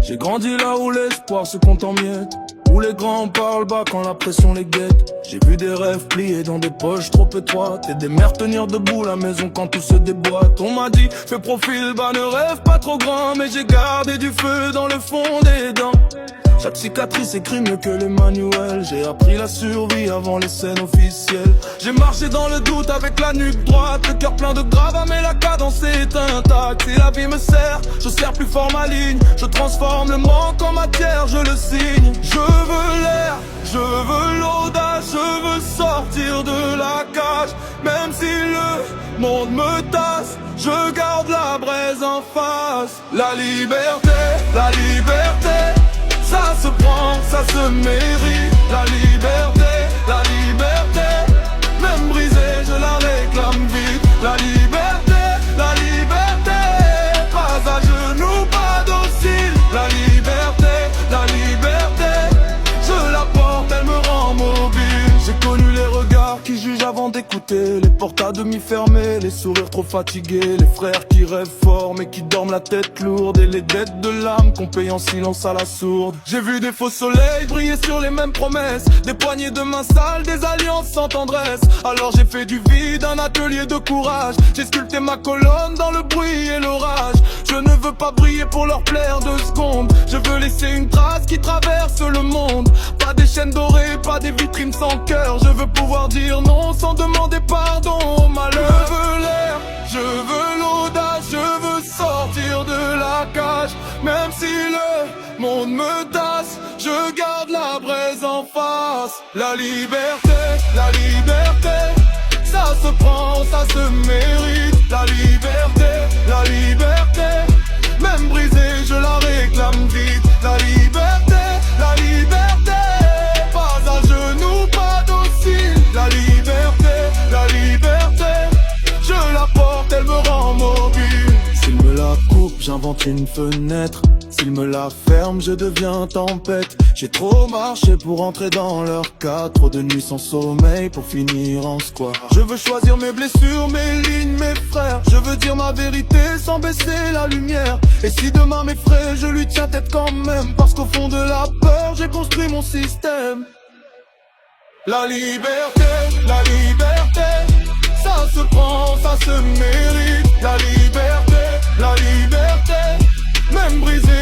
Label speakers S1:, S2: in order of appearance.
S1: J'ai grandi là où l'espoir se compte en miettes, où les grands parlent bas quand la pression les guette. J'ai vu des rêves pliés dans des poches trop étroites, et des mères tenir debout la maison quand tout se déboîte. On m'a dit, fais profil bas, ne rêve pas trop grand, mais j'ai gardé du feu dans le fond des dents. Chaque cicatrice écrit mieux que les manuels. J'ai appris la survie avant les scènes officielles. J'ai marché dans le doute avec la nuque droite, le cœur plein de gravats mais la cadence est intacte. Si la vie me sert, je serre plus fort ma ligne. Je transforme le manque en matière, je le signe. Je veux l'air, je veux l'audace, je veux sortir de la cage. Même si le monde me tasse, je garde la braise en face. La liberté, ça se prend, ça se mérite. La liberté, même brisée, je la réclame vite. La liberté, pas à genoux, pas docile. La liberté, je la porte, elle me rend mobile. J'ai connu les regards qui jugent avant d'écouter, les portes à demi fermées, les sourires trop fatigués, les frères qui rêvent fort mais qui dorment la tête lourde, et les dettes de l'âme qu'on paye en silence à la sourde. J'ai vu des faux soleils briller sur les mêmes promesses, des poignées de main sales, des alliances sans tendresse. Alors j'ai fait du vide un atelier de courage, j'ai sculpté ma colonne dans le bruit et l'orage. Je ne veux pas briller pour leur plaire 2 secondes, je veux laisser une trace qui traverse le monde. Pas des chaînes dorées, pas des vitrines sans cœur, je veux pouvoir dire non sans demander pardon au malheur. Je veux l'air, je veux l'audace, je veux sortir de la cage. Même si le monde me tasse, je garde la braise en face. La liberté, ça se prend, ça se mérite. La liberté, même brisée, je la réclame vite. La liberté, pas à genoux, pas docile. La liberté, je la porte, elle me rend mobile. S'il me la coupe, j'invente une fenêtre. S'il me la ferme, je deviens tempête. J'ai trop marché pour entrer dans leur cadre, trop de nuits sans sommeil pour finir en square. Je veux choisir mes blessures, mes lignes, mes frères. Je veux dire ma vérité sans baisser la lumière. Et si demain m'effraie, je lui tiens tête quand même, parce qu'au fond de la peur, j'ai construit mon système. La liberté, ça se prend, ça se mérite. La liberté, même brisée,